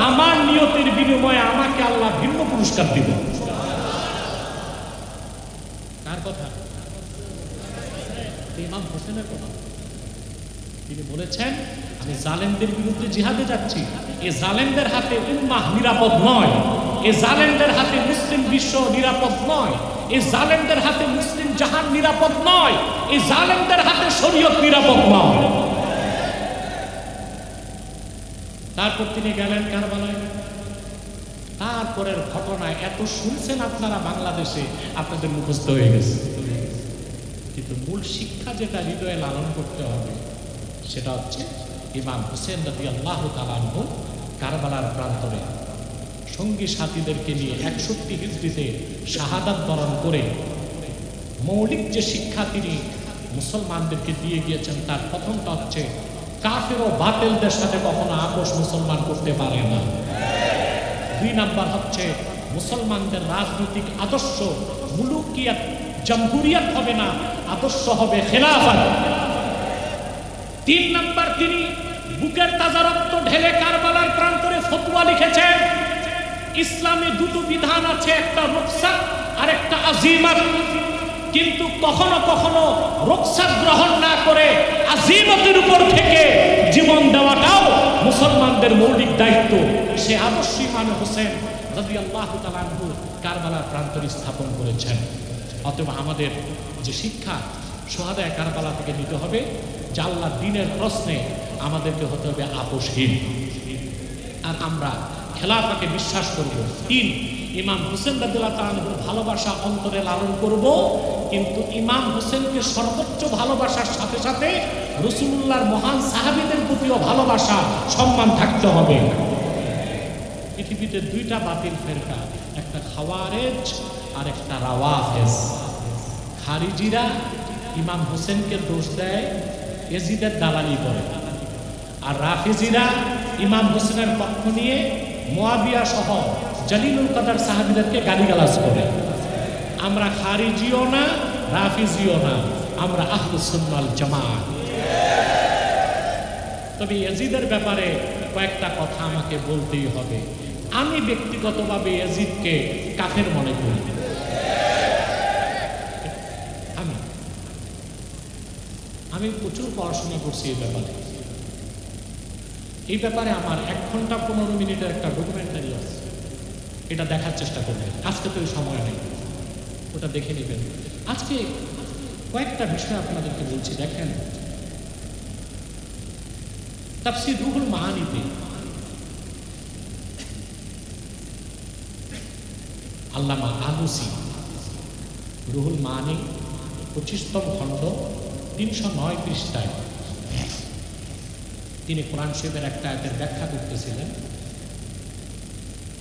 আমার নিয়তের বিনিময়ে আমাকে আল্লাহ ভিন্ন পুরস্কার দিবেন। কার কথা? ইমাম হোসেনের কথা। তিনি বলেছেন, আমি জালেমদের বিরুদ্ধে জিহাদে যাচ্ছি। এই জালেমদের হাতে উম্মাহ নিরাপদ নয়, এই জালেমদের হাতে মুসলিম বিশ্ব নিরাপদ নয়, এই জালেমদের হাতে মুসলিম জাহান নিরাপদ নয়, এই জালেমদের হাতে শরীয়ত নিরাপদ নয়। তারপর তিনি গেলেন কারবালায়। তারপরের ঘটনায় এত শুনছেন আপনারা বাংলাদেশে, আপনাদের মুখস্থ হয়ে গেছে, কিন্তু মূল শিক্ষা যেটা হৃদয়ে লালন করতে হবে সেটা হচ্ছে ইমাম হুসেন রাদিয়াল্লাহু তাআলা আনহু কারবালার প্রান্তরে সঙ্গী সাথীদেরকে নিয়ে 61 হিজরিতে শাহাদাত বরণ করে মৌলিক যে শিক্ষা তিনি মুসলমানদেরকে দিয়ে গিয়েছেন, তার প্রথমটা হচ্ছে কাফের ও বাতিলদের সাথে কখনো আপোষ মুসলমান করতে পারে না। 2 নাম্বার হচ্ছে মুসলমানদের রাজনৈতিক আদর্শ মুলুকিয়াত জামহুরিয়াত হবে না, আদর্শ হবে খেলাফত। 3 নাম্বার, তিনি বুকের তাজা রক্ত ঢেলে কারবালার প্রান্তরে ফতোয়া লিখেছেন। ইসলামে 2টো বিধান আছে, একটা রুখসাত আর একটা আজিমাত, কিন্তু কখনো কখনো রুখসাত গ্রহণ না করে আজিমতের উপর থেকে জীবন দেওয়াটাও মুসলমানদের মৌলিক দায়িত্ব। সে আদর্শ ইমাম হোসেন রাদিয়াল্লাহু তাআলা আনহু কারবালার প্রান্তরে স্থাপন করেছেন। অতএব আমাদের যে শিক্ষা শুহাদায়ে কারবালা থেকে নিতে হবে যে আল্লাহর দ্বীনের প্রশ্নে আমাদেরকে হতে হবে আপোষহীন, আর আমরা খেলাফাকে বিশ্বাস করব। 3, ইমাম হোসেন রাদিয়াল্লাহু তাআলা আনহুর ভালোবাসা অন্তরে লালন করব, কিন্তু ইমাম হোসেনকে সর্বোচ্চ ভালোবাসার সাথে সাথে রাসূলুল্লাহর মহান সাহাবীদের প্রতিও ভালোবাসা সম্মান থাকতে হবে। পৃথিবীতে 2টা বাতিল ফেরকা, একটা খাওয়ারেজ আর একটা রাওয়াফেজ। খারিজিরা ইমাম হোসেনকে দোষ দেয়, এজিদের দালালি করে, আর রাফিজিরা ইমাম হোসেনের পক্ষ নিয়ে মুয়াবিয়া সহ জলিলুল কদর সাহাবীদেরকে গালিগালাজ করে। আমরা খারিজিও না, রাফিজিও না, আমরা আহলুস সুন্নাহ ওয়াল জামাত। তবে ইয়াজিদের ব্যাপারে কয়েকটা কথা আমাকে বলতেই হবে। আমি ব্যক্তিগতভাবে ইয়াজিদকে কাফের মনে করি। আমি প্রচুর পড়াশোনা করছি এই ব্যাপারে আমার 1 ঘন্টা 15 মিনিটের একটা ডকুমেন্টারি আছে, এটা দেখার চেষ্টা করবেন। আজকে তো সময় নেই, ওটা দেখে নেবেন। আজকে কয়েকটা বিষয় আপনাদেরকে বলছি। দেখেন, তাফসীর রুহুল মাআনিতে আল্লামা আলুসি রুহুল মাআনি 25তম খণ্ড 309 পৃষ্ঠায় তিনি কোরআন শরীফের একটা আয়াতের ব্যাখ্যা করতেছিলেন।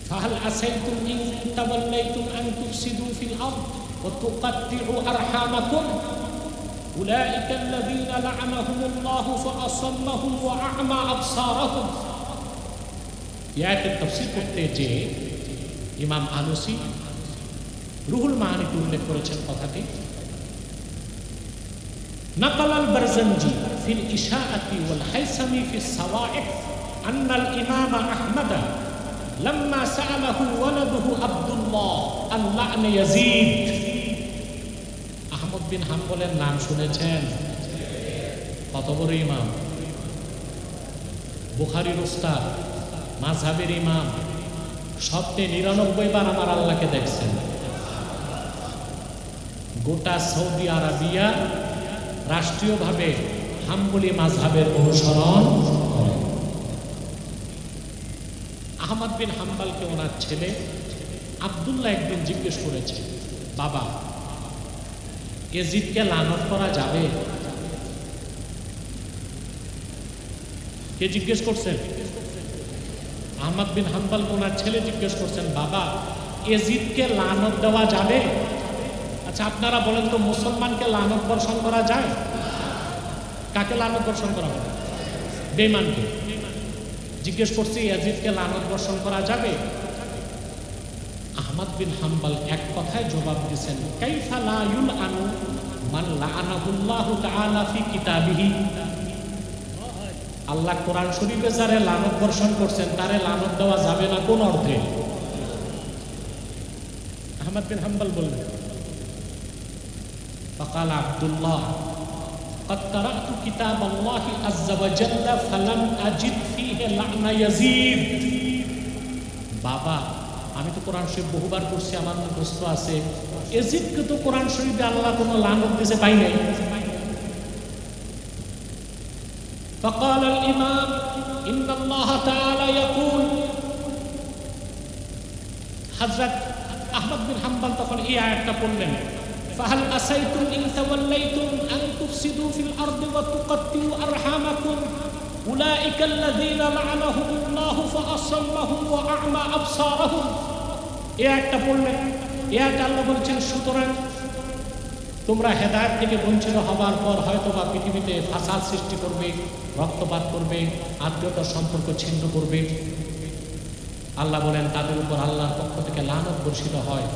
ফাহাল আসাইতুম ইন তাওয়াল্লাইতুম আন তুফসিদু ফিল আরদ ওয়া তুকাত্তিউ আরহামাকুম উলাইকা আল্লাযীনা লা'আনাহুমুল্লাহু ফাআসাম্মাহুম ওয়া আ'মা আবসারাহুম। এই আয়াতের তাফসীর করতে যে ইমাম আলুসি রুহুল মাআনিতে উল্লেখ করেছেন কথাটি। نقل البرزنجي في الإشاعة والهيثمي في الصواعق أن الإمام أحمد لما سأله ولده عبد الله أن لعن يزيد। আহমদ বিন হাম্বলের নাম শুনেছেন? কত বড় ইমাম, বুখারীর উস্তাদ, মাযহাবের ইমাম, সপ্তাহে 99 বার আমার আল্লাহকে দেখছেন। গোটা সৌদি আরবিয়া রাষ্ট্রীয়ভাবে হাম্বলি মাযহাবের অনুসরণ করে। আহমদ বিন হাম্বলকে ওনার ছেলে আব্দুল্লাহ একদিন জিজ্ঞেস করেছে, বাবা, ইয়াজিদকে লানত করা যাবে? কে জিজ্ঞেস করছেন? আহমদ বিন হাম্বল ওনার ছেলে জিজ্ঞেস করছেন, বাবা, ইয়াজিদকে লানত দেওয়া যাবে? আচ্ছা, আপনারা বলেন তো, মুসলমানকে লানত বর্ষণ করা যায়? কাকে লানত বর্ষণ করা হবে? বেঈমানকে। জিজ্ঞেস করছি ইয়াজিদকে লানত বর্ষণ করা যাবে? আহমদ বিন হাম্বল এক কথায় জবাব দিয়েছেন, কাইফা লা ইউলআনু মান লাআনাহুল্লাহু তাআলা ফি কিতাবিহি। আল্লাহ কোরআন শরীফে যারে লানত বর্ষণ করছেন তারে লানত দেওয়া যাবে না কোন অর্থে? আহমদ বিন হাম্বল বললেন, ফাকাল আব্দুল্লাহ قد قرأت كتاب الله عز وجل فلم أجد فيه لعن يزيد। বাবা, আমি তো কোরআন শরীফ বহুবার পড়ছি, আমার মুখস্থ আছে, ইয়াজিদকে তো কোরআন শরীফে আল্লাহ কোনো লানত দিতে পাই নাই। فقال الإمام إن الله تعالى يقول। হযরত আহমদ বিন হাম্বল তখন এই আয়াতটা পড়লেন, فهل أسيتم إن توليتم أن تفسدوا في الأرض وتقطعوا أرحامكم أولئك الذين لعنهم الله فأصمهم وأعمى أبصارهم। এই একটা পড়লেন, এই একটা আল্লাহ বলছেন সুতরাং তোমরা হেদায়েত থেকে বঞ্চিত হবার পর হয়তোবা পৃথিবীতে ফাসাদ সৃষ্টি করবে, রক্তপাত করবে, আত্মীয়তার সম্পর্ক ছিন্ন করবে। আল্লাহ বলেন তাদের উপর আল্লাহর পক্ষ থেকে লানত বর্ষিত হয়।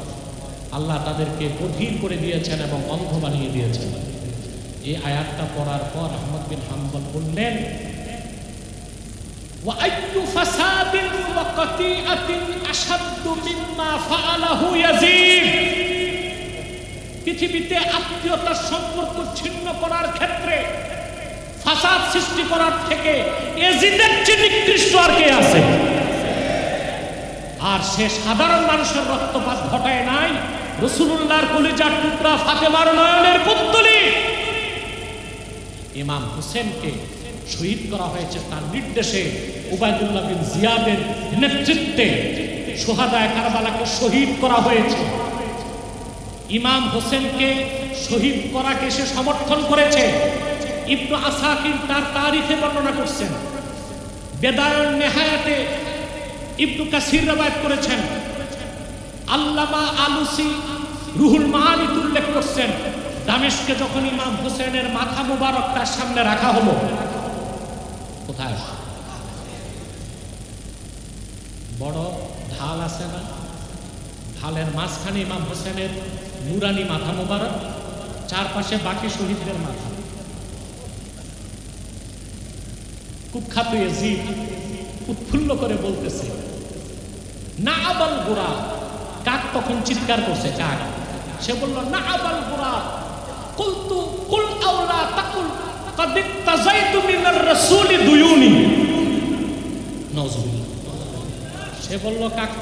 আল্লাহ তাদেরকে বধির করে দিয়েছেন এবং অন্ধ বানিয়ে দিয়েছেন। এই আয়াতটা পড়ার পর আহমদ বিন হাম্বল বললেন, ওয়া আইয়ু ফাসাদিন ওয়া কাতিআতিন আশাদ্দু মিম্মা ফাআলাহু ইয়াজিদ। পৃথিবীতে আত্মীয়তার সম্পর্ক ছিন্ন করার ক্ষেত্রে ফাসাদ সৃষ্টি করার থেকে ইয়াজিদের চেয়ে নিকৃষ্ট আর কে আছে? আর সে সাধারণ মানুষের রক্তপাত ঘটায় নাই, রাসূলুল্লাহর কলিজার টুকরা ফাতেমার নয়নের পুত্তলি ইমাম হোসেনকে শহীদ করা হয়েছে তার নির্দেশে। উবাইদুল্লাহ বিন জিয়াদের নেতৃত্বে শুহাদায়ে কারবালাকে শহীদ করা হয়েছে। ইমাম হোসেনকে শহীদ করাকে সে সমর্থন করেছে। ইবনে আসাকির তার তারিখে বর্ণনা করছেন, বেদায়ুন নেহায়াতে ইবনে কাসির রওয়ায়াত করেছেন, আল্লামা আলুসি রুহুল মাআনিতে উল্লেখ করছেন, দামেস্কে যখন ইমাম হোসেনের মাথা মুবারক তার সামনে রাখা হলো, কোথায় বড় ঢাল আছে না, ঢালের মাঝখানে ইমাম হোসেনের নুরানি মাথা মুবারক, চারপাশে বাকি শহীদদের মাথা। কুখ্যাত ইয়াজিদ উৎফুল্ল করে বলতেছে, না আবাল গোরা। কাক তখন চিৎকার করছে, কাক সে বলল, না আবাল গোরা কুলতু কুল আওলা তাকুল قد اقتزيت من الرسول ديوني। নাউজুবিল্লাহ। সে বলল, কাক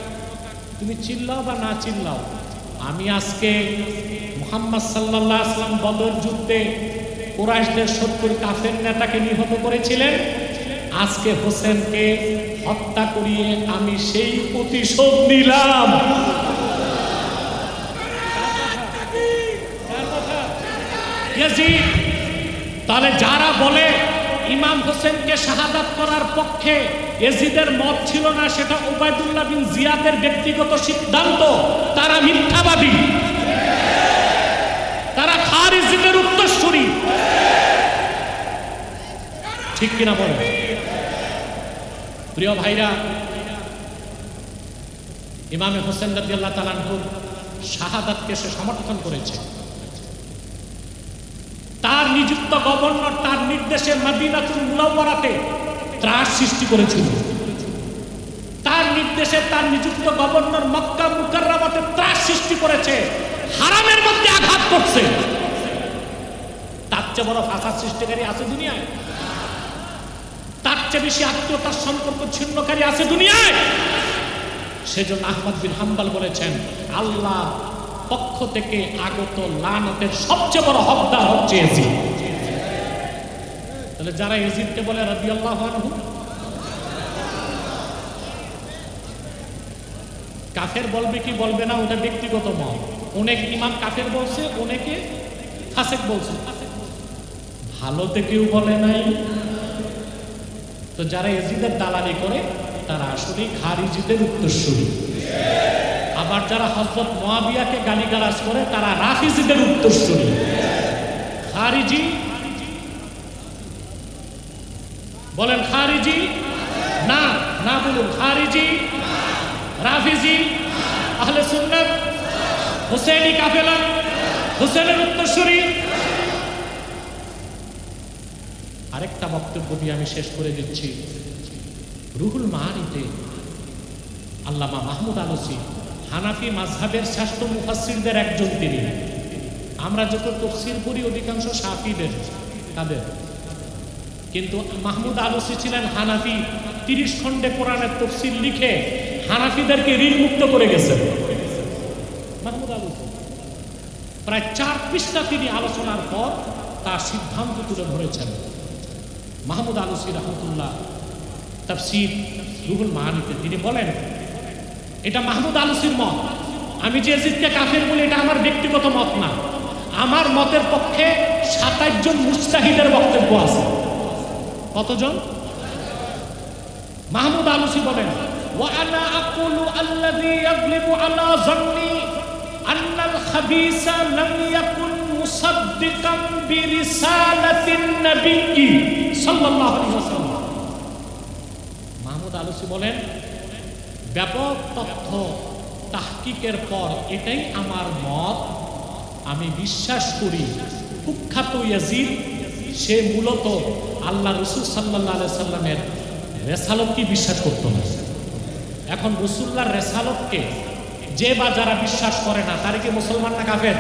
তুমি চিল্লাও বা না চিল্লাও, আমি আজকে মুহাম্মদ সাল্লাল্লাহু আলাইহি ওয়াসাল্লাম বদর যুদ্ধে কুরাইশদের 70 কাফের নেতাকে নিহত করেছিলেন, আজকে হোসেনকে হত্যা করিয়ে আমি সেই প্রতিশোধ নিলাম। ইয়াজিদ, তাহলে যারা বলে ইমাম হোসেনকে শাহাদাত করার পক্ষে ইয়াজিদের মত ছিল না, সেটা উবাইদুল্লাহ বিন জিয়াদের ব্যক্তিগত সিদ্ধান্ত, তারা মিথ্যাবাদী, তারা খারিজিদের উত্তরসূরি। ঠিক কিনা বলেন? প্রিয় ভাইরা, ইমামে হোসেন রাদিয়াল্লাহু তাআলা আনহু শাহাদাতকে সে সমর্থন করেছে। তার নিযুক্ত গভর্নর তার নির্দেশে মদিনাতুল মুনাওয়ারাতে ত্রাস সৃষ্টি করেছিল। তার নির্দেশে তার নিযুক্ত গভর্নর মক্কা মুকাররমাতে ত্রাস সৃষ্টি করেছে, হারামের মধ্যে আঘাত করছে। তার চেয়ে বড় ফাসাদ সৃষ্টিকারী আছে দুনিয়ায়? তার চেয়ে বেশি আত্মীয়তার সম্পর্ক ছিন্নকারী আছে দুনিয়ায়? সেজন্য আহমদ বিন হাম্বল বলেছেন, আল্লাহ পক্ষ থেকে আগত লানতের সবচেয়ে বড় হকদার হচ্ছে ইয়াজিদ। তাহলে যারা ইয়াজিদকে বলে রাদিয়াল্লাহু আনহু, কাফের বলবে কি বলবে না ওটা ব্যক্তিগত মত। অনেক ইমাম কাফের বলছে, অনেকে ফাসিক বলছে, ভালোতে কেউ বলে নাই। তো যারা ইয়াজিদের দালালি করে তারা আসলে খারিজিদের উত্তরসূরি। আবার যারা হযরত মুয়াবিয়াকে গালিগালাজ করে তারা রাফিজিদের উত্তরসূরি। খারিজি বলেন, খারিজি না না বলুন, খারিজি, রাফিজি, আহলে সুন্নাত, হুসেনি কাফেলা, হুসেনের উত্তরসূরি। আরেকটা বক্তব্য দিয়ে আমি শেষ করে দিচ্ছি। রুহুল মাআনিতে আল্লামা মাহমুদ আলসী হানাফি মাযহাবের শ্রেষ্ঠ মুফাসসিরদের একজন তিনি। আমরা যত তাফসীর পড়ি অধিকাংশ শাফিদের তাদের, কিন্তু মাহমুদ আলসী ছিলেন হানাফি। 30 খণ্ডে কোরআনের তাফসীর লিখে হানাফিদেরকে ঋণ মুক্ত করে গেছেন মাহমুদ আলসী। প্রায় 4 পৃষ্ঠা তিনি আলোচনার পর তার সিদ্ধান্ত তুলে ধরেছেন। মাহমুদ আলসী রহমতুল্লাহ তাফসীর রুহুল মাআনিতে তিনি বলেন, এটা মাহমুদ আলসীর মত। আমি যে ইয়াজিদকে কাফের বলি এটা আমার ব্যক্তিগত মত না, আমার মতের পক্ষে 27 জন মুজতাহিদের বক্তব্য আছে। কতজন? মাহমুদ আলসী বলেন, ওয়া আনা আকুলু আল্লাযী ইয়াগলিবু আলা যান্নি আন্নাল খাবিসা লাম ইয়াকুন মুসাদ্দিকাম বিরিসালাতিন নবী সাল্লাল্লাহু আলাইহি ওয়াসাল্লাম। মাহমুদ আলসী বলেন, ব্যাপক তথ্য তাহকিকের পর এটাই আমার মত। আমি বিশ্বাস করি কুখ্যাত ইয়াজিদ সে মূলত আল্লাহ রাসূল সাল্লাল্লাহু আলাইহি সাল্লামের রেসালতকে বিশ্বাস করত না। এখন রাসূলুল্লাহর রেসালতকে যে বা যারা বিশ্বাস করে না তারা কি মুসলমান না কাফের?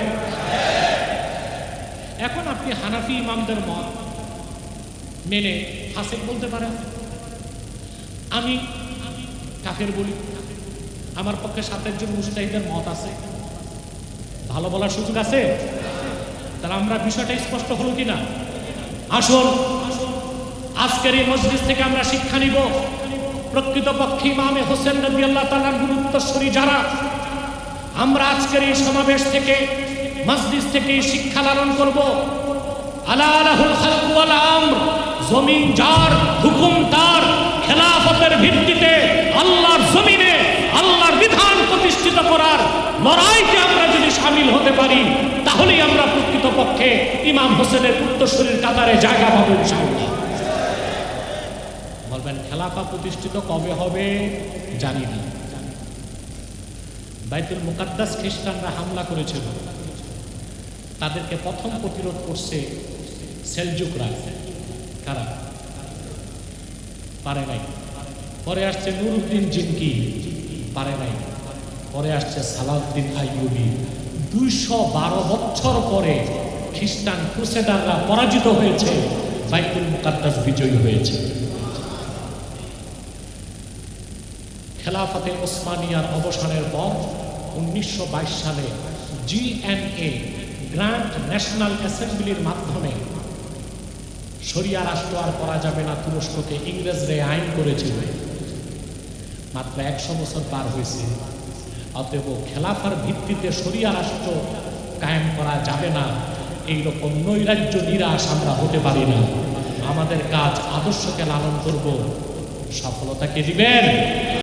এখন আপনি হানাফি ইমামদের মত মেনে ফাসিক বলতে পারেন, আমি কাফের বলি। আমার পক্ষে 27 জন মুজতাহিদের মত আছে, ভালো বলার সুযোগ আছে। তাহলে আমরা বিষয়টা স্পষ্ট হলো কিনা? আসুন আজকের এই মজলিস থেকে আমরা শিক্ষা নিব। প্রকৃতপক্ষে ইমামে হোসেন রাদিয়াল্লাহু তাআলার উত্তরসূরি যারা, আমরা আজকের এই সমাবেশ থেকে মজলিস থেকে শিক্ষা লালন করব। আলা লাহুল খালক ওয়াল আমর, জমিন যার, হুকুম তার। খেলাফতের ভিত্তিতে আল্লাহর জমিনে আল্লাহর বিধান প্রতিষ্ঠিত করার লড়াইতে আমরা যদি শামিল হতে পারি, তাহলেই আমরা প্রকৃতপক্ষে ইমাম হোসেনের উত্তরসূরির কাতারে জায়গা পাবো ইনশাআল্লাহ। বলবেন খেলাফা প্রতিষ্ঠিত কবে হবে? জানি না। বাইতুল মুকাদ্দাস খ্রিস্টানরা হামলা করেছিল, তাদেরকে প্রথম প্রতিরোধ করছে সেলজুকরা। কারা? পারে নাই। পরে আসছে নুরউদ্দিন জিনকি, পারে নাই। পরে আসছে সালাউদ্দিন আইয়ুবী। 212 বছর পরে খ্রিস্টান ক্রুসেডাররা পরাজিত হয়েছে, বাইতুল মুকাদ্দাস বিজয়ী হয়েছে। খেলাফতে ওসমানিয়ার অবসানের পর 1922 সালে জিএনএ গ্র্যান্ড ন্যাশনাল অ্যাসেম্বলির মাধ্যমে শরিয়া রাষ্ট্র আর করা যাবে না, তুরস্ককে ইংরেজরা আইন করেছিল। মাত্র 100 বছর পার হয়েছে। অতএব খেলাফার ভিত্তিতে শরিয়া রাষ্ট্র কায়েম করা যাবে না, এইরকম নৈরাজ্য নিরাশ আমরা হতে পারি না। আমাদের কাজ আদর্শকে লালন করব। সফলতা কে দিবেন?